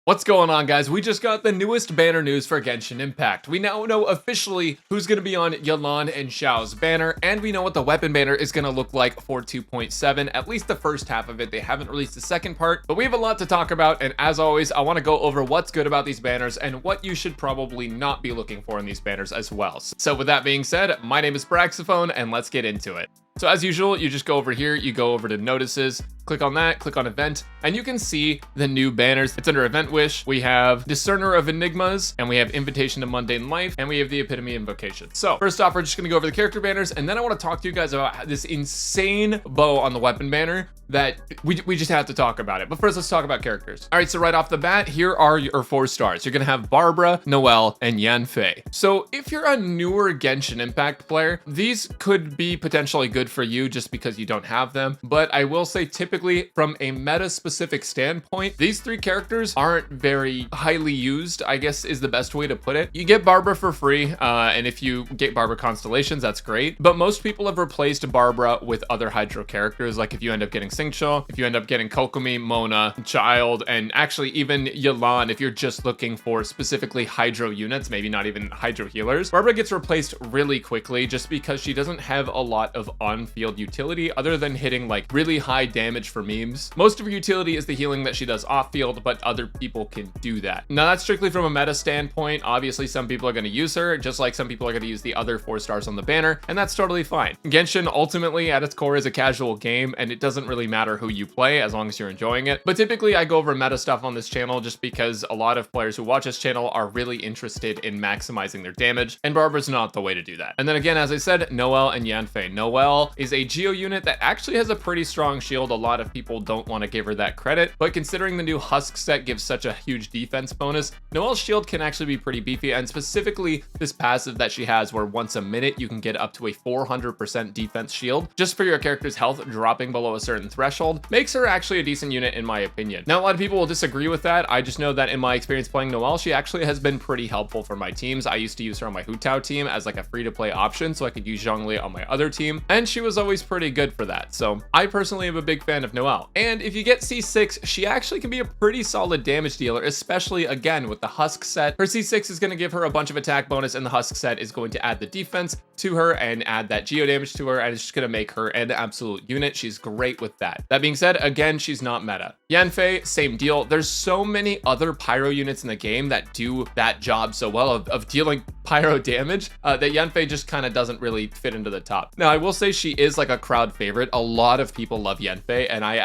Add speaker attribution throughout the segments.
Speaker 1: What's going on, guys? We just got the newest banner news for Genshin Impact. We now know officially who's going to be on Yelan and Xiao's banner, and we know what the weapon banner is going to look like for 2.7, at least the first half of it. They haven't released the second part, but we have a lot to talk about, and as always, I want to go over what's good about these banners and what you should probably not be looking for in these banners as well. So with that being said, my name is Braxophone, and let's get into it. So as usual, you just go over here, you go over to notices, click on that, click on event, and you can see the new banners. It's under event wish. We have Discerner of Enigmas, and we have Invitation to Mundane Life, and we have the Epitome Invocation. So first off, we're just gonna go over the character banners, and then I want to talk to you guys about this insane bow on the weapon banner that we just have to talk about it. But first, let's talk about characters. All right, so right off the bat, here are your 4 stars. You're gonna have Barbara, Noelle, and Yanfei. So if you're a newer Genshin Impact player, these could be potentially good for you just because you don't have them. But I will say, typically from a meta-specific standpoint, these 3 characters aren't very highly used, I guess is the best way to put it. You get Barbara for free, and if you get Barbara Constellations, that's great. But most people have replaced Barbara with other Hydro characters, like if you end up getting Xiao, if you end up getting Kokomi, Mona, Child, and actually even Yelan, if you're just looking for specifically Hydro units, maybe not even Hydro healers, Barbara gets replaced really quickly just because she doesn't have a lot of on-field utility other than hitting like really high damage for memes. Most of her utility is the healing that she does off-field, but other people can do that. Now that's strictly from a meta standpoint. Obviously, some people are going to use her, just like some people are going to use the other 4 stars on the banner, and that's totally fine. Genshin ultimately at its core is a casual game, and it doesn't really matter who you play as long as you're enjoying it. But typically I go over meta stuff on this channel just because a lot of players who watch this channel are really interested in maximizing their damage, and Barbara's not the way to do that. And then again, as I said, Noelle and Yanfei. Noelle is a Geo unit that actually has a pretty strong shield. A lot of people don't want to give her that credit, but considering the new Husk set gives such a huge defense bonus, Noelle's shield can actually be pretty beefy, and specifically this passive that she has where once a minute you can get up to a 400% defense shield just for your character's health dropping below a certain threshold makes her actually a decent unit in my opinion. Now a lot of people will disagree with that. I just know that in my experience playing Noelle, she actually has been pretty helpful for my teams. I used to use her on my Hu Tao team as like a free-to-play option so I could use Zhongli on my other team, and she was always pretty good for that. So I personally am a big fan of Noelle. And if you get C6, she actually can be a pretty solid damage dealer, especially again with the Husk set. Her C6 is going to give her a bunch of attack bonus, and the Husk set is going to add the defense to her and add that geo damage to her, and it's just going to make her an absolute unit. She's great with that. That being said, again, she's not meta. Yanfei, same deal. There's so many other pyro units in the game that do that job so well of dealing pyro damage that Yanfei just kind of doesn't really fit into the top. Now I will say she is like a crowd favorite. A lot of people love Yanfei, and I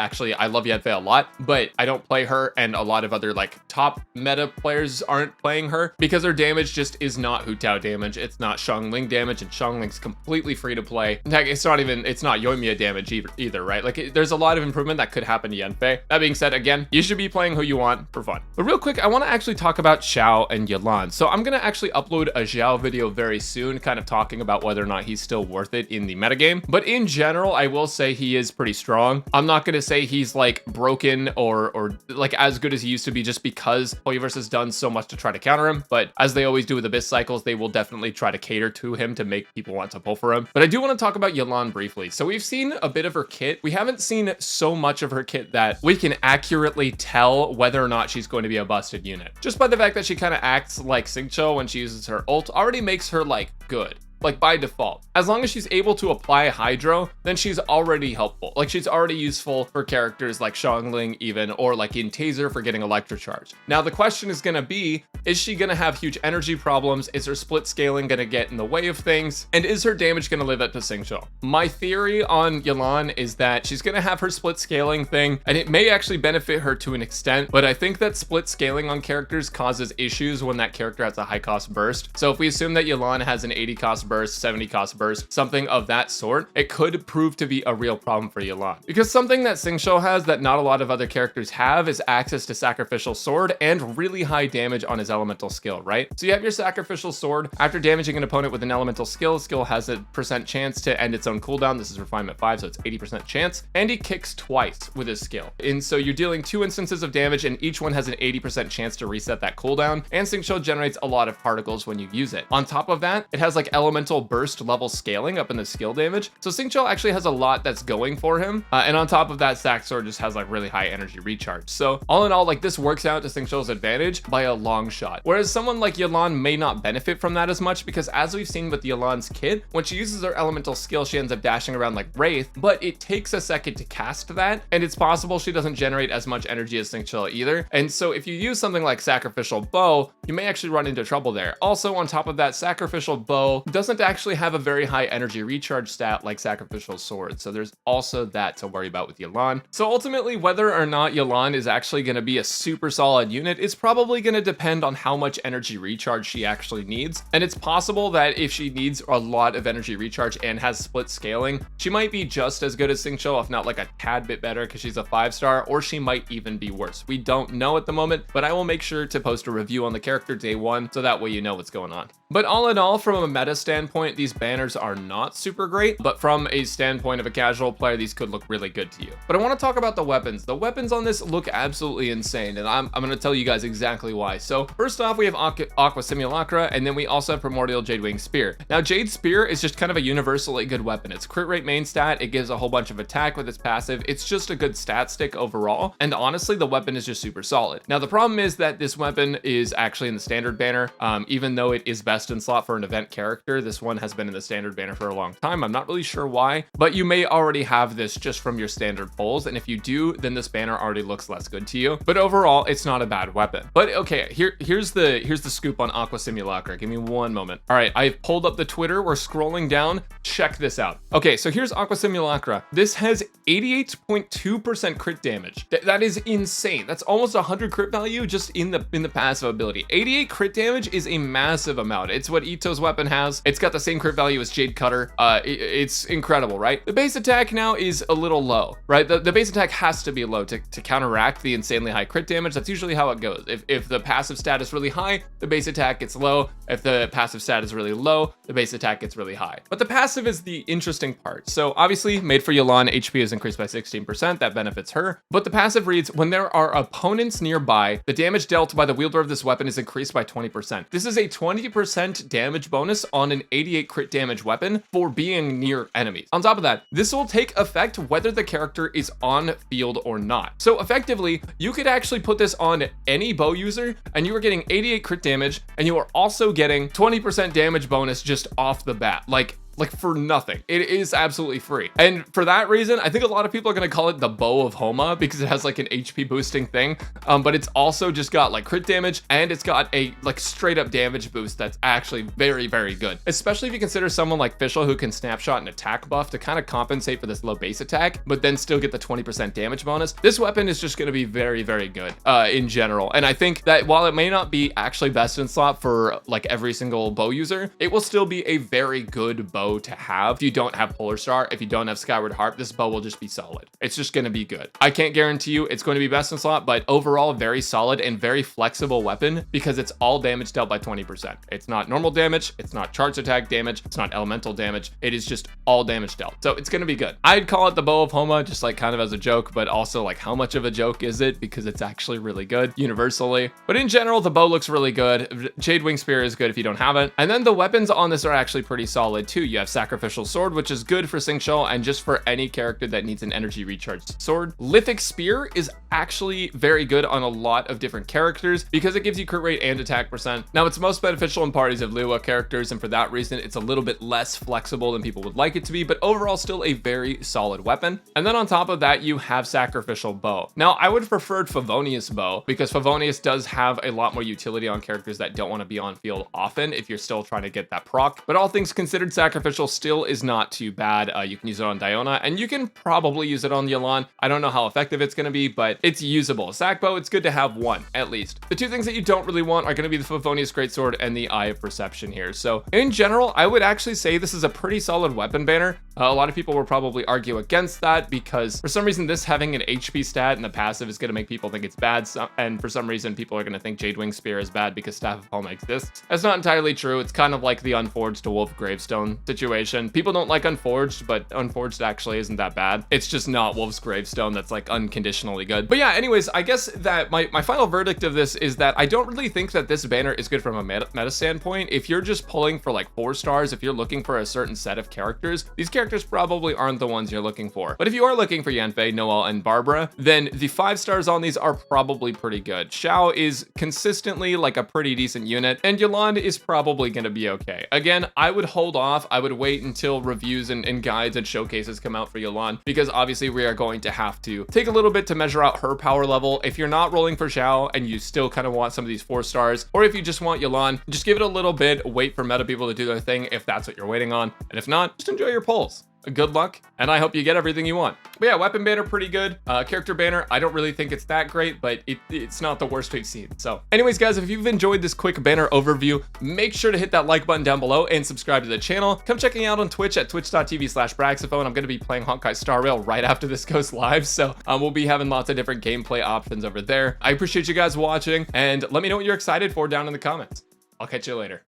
Speaker 1: love Yanfei a lot, but I don't play her, and a lot of other like top meta players aren't playing her because her damage just is not Hu Tao damage. It's not Xiangling damage, and Xiangling's completely free to play. In fact, it's not Yoimiya damage either, right? Like there's a lot of improvement that could happen to Yanfei. That being said, again, you should be playing who you want for fun. But real quick, I want to actually talk about Xiao and Yelan. So I'm going to actually upload a Xiao video very soon, kind of talking about whether or not he's still worth it in the metagame. But in general, I will say he is pretty strong. I'm not going to say he's like broken or like as good as he used to be just because Polyverse has done so much to try to counter him. But as they always do with Abyss cycles, they will definitely try to cater to him to make people want to pull for him. But I do want to talk about Yelan briefly. So we've seen a bit of her kit. We haven't seen so much of her kit that we can accurately tell whether or not she's going to be a busted unit. Just by the fact that she kind of acts like Xiao when she uses her ult already makes her like good. Like by default, as long as she's able to apply Hydro, then she's already helpful. Like she's already useful for characters like Xiangling even, or like in Taser for getting Electrocharge. Now the question is gonna be, is she gonna have huge energy problems? Is her split scaling gonna get in the way of things? And is her damage gonna live up to Xiao? My theory on Yelan is that she's gonna have her split scaling thing, and it may actually benefit her to an extent, but I think that split scaling on characters causes issues when that character has a high cost burst. So if we assume that Yelan has an 80 cost burst, 70 cost burst, something of that sort, it could prove to be a real problem for Yelan. Because something that Xiao has that not a lot of other characters have is access to Sacrificial Sword and really high damage on his elemental skill, right? So you have your sacrificial sword. After damaging an opponent with an elemental skill, skill has a % chance to end its own cooldown. This is refinement 5, so it's 80% chance. And he kicks twice with his skill. And so you're dealing 2 instances of damage, and each one has an 80% chance to reset that cooldown. And Xiao generates a lot of particles when you use it. On top of that, it has like elemental burst level scaling up in the skill damage. So Xiao actually has a lot that's going for him. And on top of that, Sac Sword just has like really high energy recharge. So all in all, like this works out to Xiao's advantage by a long shot. Whereas someone like Yelan may not benefit from that as much, because as we've seen with Yelan's kit, when she uses her elemental skill, she ends up dashing around like Wraith, but it takes a second to cast that, and it's possible she doesn't generate as much energy as Xiao either. And so if you use something like Sacrificial Bow, you may actually run into trouble there. Also, on top of that, Sacrificial Bow doesn't actually have a very high energy recharge stat like Sacrificial Sword, so there's also that to worry about with Yelan. So ultimately, whether or not Yelan is actually going to be a super solid unit is probably going to depend on how much energy recharge she actually needs. And it's possible that if she needs a lot of energy recharge and has split scaling, she might be just as good as Xiao, if not like a tad bit better, because she's a 5-star, or she might even be worse. We don't know at the moment, but I will make sure to post a review on the character day 1, so that way you know what's going on. But all in all, from a meta standpoint, these banners are not super great, but from a standpoint of a casual player, these could look really good to you. But I want to talk about the weapons. The weapons on this look absolutely insane, and I'm going to tell you guys exactly why. So first off, we have Aqua Simulacra, and then we also have Primordial Jadewing Spear. Now, Jade Spear is just kind of a universally good weapon. It's crit rate main stat, it gives a whole bunch of attack with its passive. It's just a good stat stick overall, and honestly, the weapon is just super solid. Now, the problem is that this weapon is actually in the standard banner, even though it is best in slot for an event character. This one has been in the standard banner for a long time. I'm not really sure why, but you may already have this just from your standard pulls, and if you do, then this banner already looks less good to you. But overall, it's not a bad weapon. But okay, here's the scoop on Aqua Simulacra. Give me one moment. All right, I've pulled up the Twitter. We're scrolling down. Check this out. Okay, so here's Aqua Simulacra. This has 88.2% crit damage. That is insane. That's almost 100 crit value just in the passive ability. 88 crit damage is a massive amount. It's what Ito's weapon has. It's got the same crit value as Jade Cutter. It's incredible, right? The base attack now is a little low, right? The base attack has to be low to counteract the insanely high crit damage. That's usually how it goes. If the passive stat is really high, the base attack gets low. If the passive stat is really low, the base attack gets really high. But the passive is the interesting part. So obviously, made for Yelan, HP is increased by 16%. That benefits her. But the passive reads, when there are opponents nearby, the damage dealt by the wielder of this weapon is increased by 20%. This is a 20% damage bonus on an 88 crit damage weapon for being near enemies. On top of that, this will take effect whether the character is on field or not. So effectively, you could actually put this on any bow user, and you are getting 88 crit damage, and you are also getting 20% damage bonus just off the bat. Like for nothing. It is absolutely free. And for that reason, I think a lot of people are going to call it the Bow of HOMA, because it has like an HP boosting thing. But it's also just got like crit damage, and it's got a like straight up damage boost that's actually very, very good. Especially if you consider someone like Fischl, who can snapshot an attack buff to kind of compensate for this low base attack, but then still get the 20% damage bonus. This weapon is just going to be very, very good in general. And I think that while it may not be actually best in slot for like every single bow user, it will still be a very good bow to have. If you don't have Polar Star, if you don't have Skyward Harp, this bow will just be solid. It's just going to be good. I can't guarantee you it's going to be best in slot, but overall, very solid and very flexible weapon, because it's all damage dealt by 20%. It's not normal damage. It's not charge attack damage. It's not elemental damage. It is just all damage dealt. So it's going to be good. I'd call it the Bow of HOMA, just like kind of as a joke, but also like how much of a joke is it? Because it's actually really good universally. But in general, the bow looks really good. Jadewing Spear is good if you don't have it. And then the weapons on this are actually pretty solid too. You have Sacrificial Sword, which is good for Xiao and just for any character that needs an energy recharged sword. Lithic Spear is actually very good on a lot of different characters because it gives you crit rate and attack percent. Now, it's most beneficial in parties of Lua characters, and for that reason, it's a little bit less flexible than people would like it to be, but overall still a very solid weapon. And then on top of that, you have Sacrificial Bow. Now, I would have preferred Favonius Bow, because Favonius does have a lot more utility on characters that don't want to be on field often if you're still trying to get that proc. But all things considered, Sacrificial still is not too bad. You can use it on Diona, and you can probably use it on Yelan. I don't know how effective it's going to be, but it's usable. Sac Bow, it's good to have one, at least. The two things that you don't really want are going to be the Favonius Greatsword and the Eye of Perception here. So in general, I would actually say this is a pretty solid weapon banner. A lot of people will probably argue against that because for some reason this having an HP stat in the passive is going to make people think it's bad, and for some reason people are going to think Jadewing Spear is bad because Staff of HOMA exists. That's not entirely true. It's kind of like the Unforged to Wolf Gravestone situation. People don't like Unforged, but Unforged actually isn't that bad. It's just not Wolf's Gravestone that's like unconditionally good. But yeah, anyways, I guess that my final verdict of this is that I don't really think that this banner is good from a meta standpoint. If you're just pulling for like 4 stars, if you're looking for a certain set of characters, these characters probably aren't the ones you're looking for. But if you are looking for Yanfei, Noelle, and Barbara, then the 5 stars on these are probably pretty good. Xiao is consistently like a pretty decent unit, and Yelan is probably going to be okay. Again, I would hold off. I would wait until reviews and guides and showcases come out for Yelan, because obviously we are going to have to take a little bit to measure out her power level. If you're not rolling for Xiao and you still kind of want some of these 4 stars, or if you just want Yelan, just give it a little bit, wait for meta people to do their thing if that's what you're waiting on, and if not, just enjoy your pulls. Good luck, and I hope you get everything you want. But yeah, weapon banner pretty good. Character banner, I don't really think it's that great, but it's not the worst we've seen. So anyways, guys, if you've enjoyed this quick banner overview, make sure to hit that like button down below and subscribe to the channel. Come check me out on Twitch at twitch.tv/Braxophone. I'm going to be playing Honkai Star Rail right after this goes live, so we'll be having lots of different gameplay options over there. I appreciate you guys watching, and let me know what you're excited for down in the comments. I'll catch you later.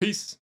Speaker 1: Peace.